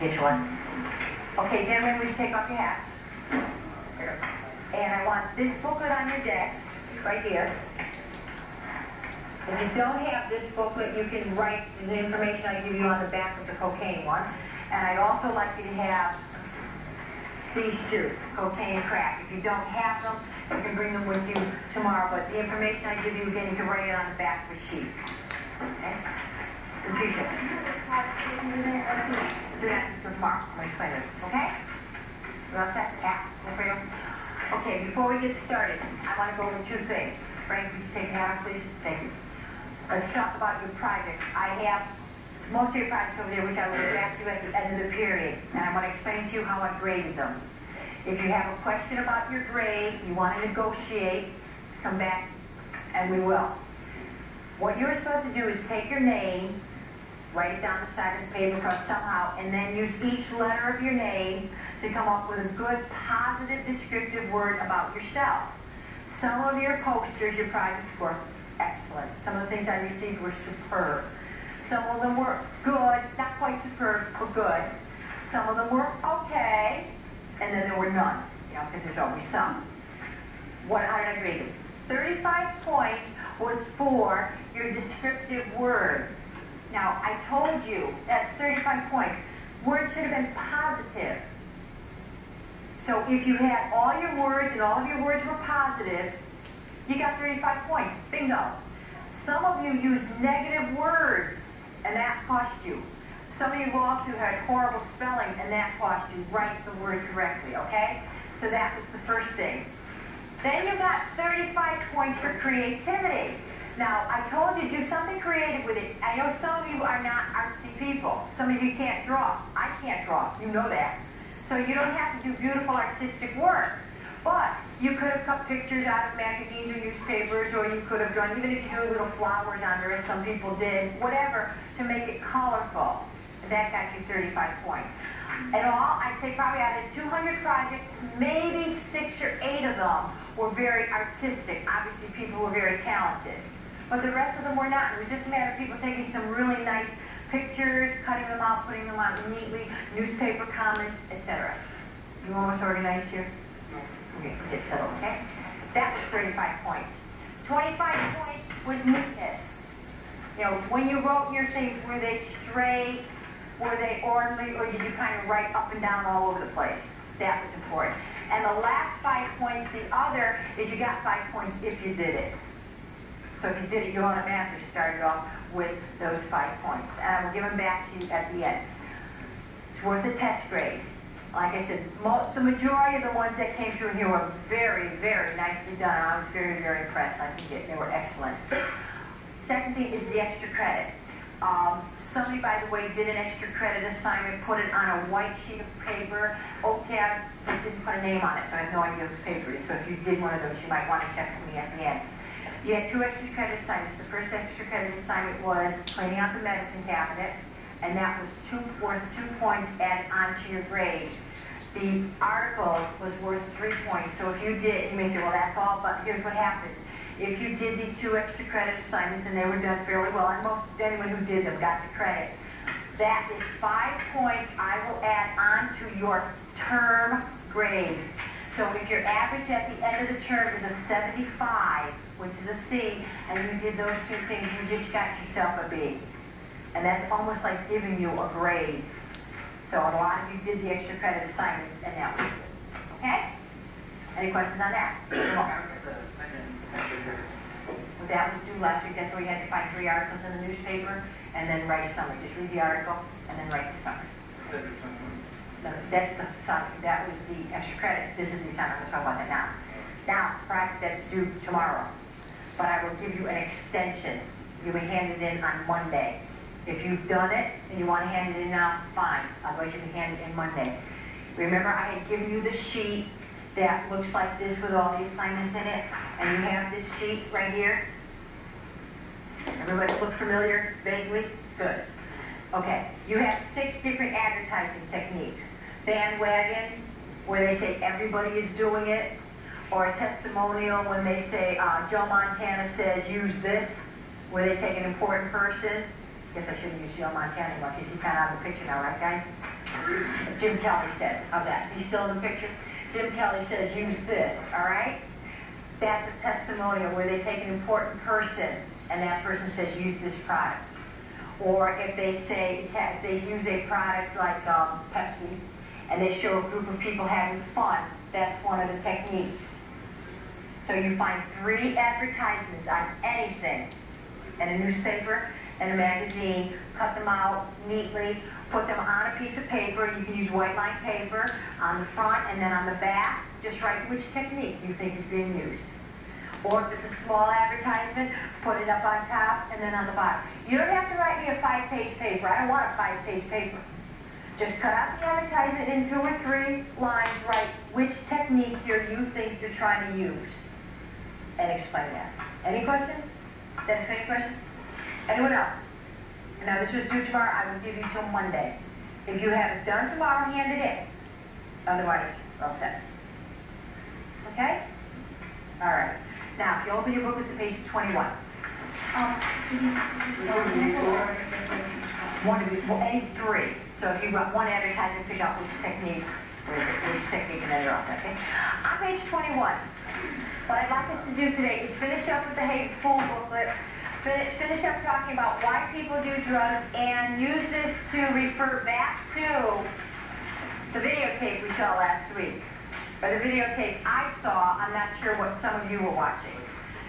Get one. Okay, gentlemen, will you take off your hats? And I want this booklet on your desk, right here. If you don't have this booklet, you can write the information I give you on the back of the cocaine one. And I'd also like you to have these two, cocaine and crack. If you don't have them, you can bring them with you tomorrow. But the information I give you, again, you can write it on the back of the sheet. Okay? Patricia. Do that tomorrow. I'm going to explain it. Okay? Well, that's that. For you? Okay, before we get started, I want to go over two things. Frank, would you take a hat, please? Thank you. Let's talk about your project. I have most of your projects over there, which I will get back to at the end of the period. And I want to explain to you how I graded them. If you have a question about your grade, you want to negotiate, come back and we will. What you're supposed to do is take your name, write it down the side of the paper somehow, and then use each letter of your name to come up with a good, positive, descriptive word about yourself. Some of your posters, your projects were excellent. Some of the things I received were superb. Some of them were good, not quite superb, but good. Some of them were okay, and then there were none, you know, because there's always some. How did I grade them? 35 points was for your descriptive word. Now, I told you that's 35 points. Words should have been positive. So if you had all your words and all of your words were positive, you got 35 points. Bingo. Some of you used negative words, and that cost you. Some of you also had horrible spelling, and that cost you. Write the word correctly, okay? So that was the first thing. Then you got 35 points for creativity. Now, I told you do something creative with it. I know some of you are not artsy people. Some of you can't draw. I can't draw. You know that. So you don't have to do beautiful artistic work. But you could have cut pictures out of magazines or newspapers, or you could have drawn, even if you drew little flowers on there, as some people did, whatever, to make it colorful. And that got you 35 points. In all, I'd say probably out of 200 projects, maybe 6 or 8 of them were very artistic. Obviously, people were very talented. But the rest of them were not. It was just a matter of people taking some really nice pictures, cutting them out, putting them out neatly, newspaper comments, etc. You almost organized here? Okay, get settled, okay? That was 35 points. 25 points was neatness. You know, when you wrote your things, were they straight, were they orderly, or did you kind of write up and down all over the place? That was important. And the last 5 points, the other, is you got 5 points if you did it. So if you did it, you automatically started off with those 5 points. And I will give them back to you at the end. It's worth a test grade. Like I said, the majority of the ones that came through here were very, very nicely done. I was very, very impressed. I think they were excellent. Second thing is the extra credit. Somebody, by the way, did an extra credit assignment, put it on a white sheet of paper. Okay, I didn't put a name on it, so I have no idea whose paper it is. So if you did one of those, you might want to check with me at the end. You had 2 extra credit assignments. The first extra credit assignment was cleaning out the medicine cabinet, and that was worth 2 points added onto your grade. The article was worth 3 points. So if you did, you may say, well, that's all, but here's what happens. If you did the 2 extra credit assignments, and they were done fairly well, and anyone who did them got the credit, that is 5 points I will add on to your term grade. So if your average at the end of the term is a 75, which is a C, and you did those 2 things, you just got yourself a B. And that's almost like giving you a grade. So a lot of you did the extra credit assignments, and that was good. Okay? Any questions on that? Well, that was due last week. That's where you had to find 3 articles in the newspaper, and then write a summary. Just read the article, and then write the summary. No, that's the summary. That was the extra credit. This is the summary. We'll talk about that now. Now, project that's due tomorrow. But I will give you an extension. You'll be handed in on Monday. If you've done it and you want to hand it in now, fine. Otherwise, you can hand it in Monday. Remember, I had given you the sheet that looks like this with all the assignments in it, and you have this sheet right here. Everybody look familiar, vaguely? Good. Okay, you have 6 different advertising techniques. Bandwagon, where they say everybody is doing it, or a testimonial when they say Joe Montana says use this, where they take an important person. Guess I shouldn't use Joe Montana anymore because he's kind of out of the picture now, right guys? Jim Kelly says. How's that? He's still in the picture? Jim Kelly says, use this, all right? That's a testimonial where they take an important person and that person says, use this product. Or if they say, if they use a product like Pepsi and they show a group of people having fun, that's one of the techniques. So you find 3 advertisements on anything in a newspaper and a magazine, cut them out neatly, put them on a piece of paper. You can use white line paper on the front and then on the back. Just write which technique you think is being used. Or if it's a small advertisement, put it up on top and then on the bottom. You don't have to write me a 5-page paper. I don't want a 5-page paper. Just cut out the advertisement in 2 or 3 lines, write which technique you think you're trying to use, and explain that. Any questions? Dennis, any questions? Anyone else? Now this was due tomorrow. I will give you till Monday. If you have it done tomorrow, hand it in. Otherwise, all set. Okay? All right. Now, if you open your book, it's to page 21. Any 3. So if you've got one advertisement, figure out which technique, which technique, and then you're all set. Okay? On page 21, what I'd like us to do today is finish up with the full booklet. Finish up talking about why people do drugs and use this to refer back to the videotape we saw last week. Or the videotape I saw, I'm not sure what some of you were watching.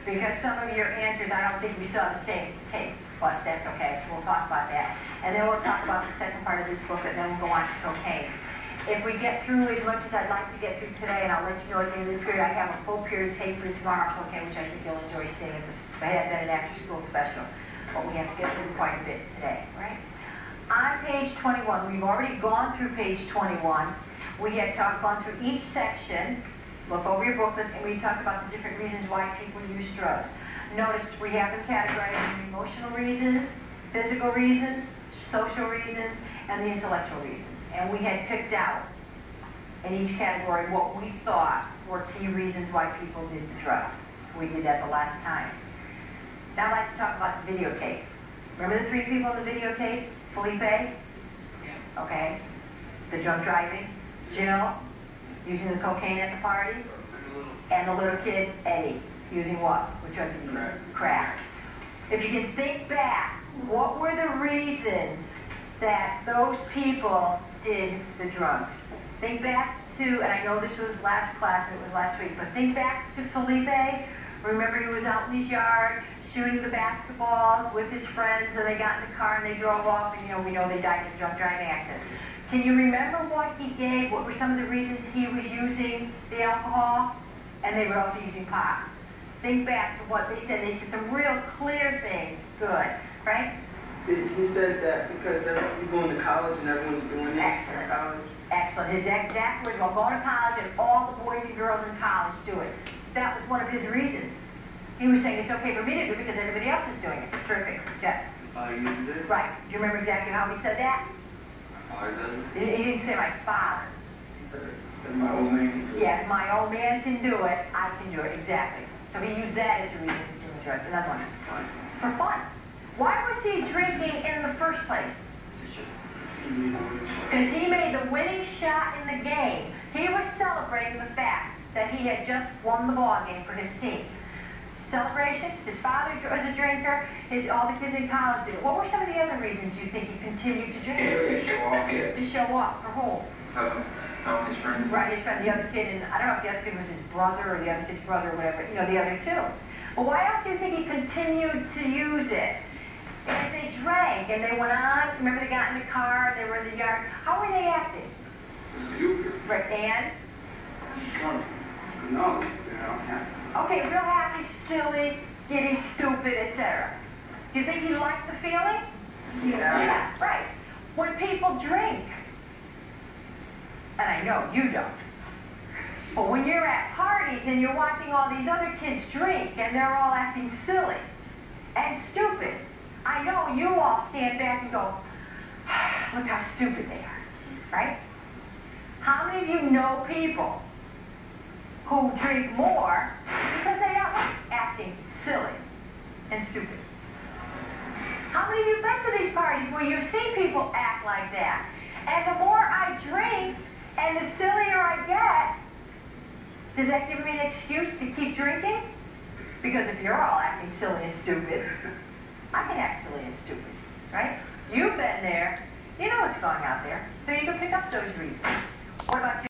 Because some of your answers, I don't think we saw the same tape. But that's okay. We'll talk about that. And then we'll talk about the second part of this book, and then we'll go on to cocaine. If we get through as much as I'd like to get through today, and I'll let you know at the end of the period, I have a full period tape for tomorrow, cocaine, which I think you'll enjoy seeing. It had been an after-school special, but we have to get through quite a bit today, right? On page 21, we've already gone through page 21. We had gone through each section, look over your booklets, and we talked about the different reasons why people use drugs. Notice we have them categorized into emotional reasons, physical reasons, social reasons, and the intellectual reasons. And we had picked out in each category what we thought were key reasons why people did the drugs. We did that the last time. Now I'd like to talk about the videotape. Remember the 3 people in the videotape? Felipe? Okay. The drunk driving. Jill, using the cocaine at the party. And the little kid, Eddie, using what? Which drug did he use? Crack. If you can think back, what were the reasons that those people did the drugs? Think back to, and I know this was last class and it was last week, but think back to Felipe. Remember he was out in his yard shooting the basketballs with his friends, and they got in the car and they drove off, and we know they died in a drunk driving accident. Can you remember what he gave? What were some of the reasons he was using the alcohol? And they were also using pot. Think back to what they said. They said some real clear things. Good, right? He said that because he's going to college and everyone's doing it. Excellent. College. Excellent. His exact words, well, going to college and all the boys and girls in college do it. That was one of his reasons. He was saying it's okay for me to do it because everybody else is doing it. Terrific. Jeff. That's how he uses it? Right. Do you remember exactly how he said that? My father does it? He didn't say my father. If my old man can do it. Yeah, if my old man can do it, I can do it. Exactly. So he used that as a reason for doing drugs. Another one. For fun. Why was he drinking in the first place? Because he made the winning shot in the game. He was celebrating the fact that he had just won the ball game for his team. Celebration, his father was a drinker, all the kids in college did it. What were some of the other reasons you think he continued to drink? To show off. To show off. For whom? His friends. Right, his friend, the other kid, and I don't know if the other kid was his brother or the other kid's brother or whatever, the other 2. But why else do you think he continued to use it? If they drank and they went on, remember they got in the car, they were in the yard, how were they acting? Stupid. Right, and? No, Okay, real happy, silly, giddy, stupid, etc. Do you think he liked the feeling? Yeah, right. When people drink, and I know you don't, but when you're at parties and you're watching all these other kids drink and they're all acting silly and stupid, I know you all stand back and go, look how stupid they are, right? How many of you know people who drink more because they are acting silly and stupid? How many of you have been to these parties where you've seen people act like that? And the more Because if you're all acting silly and stupid, I can act silly and stupid, right? You've been there. You know what's going out there. So you can pick up those reasons. What about you?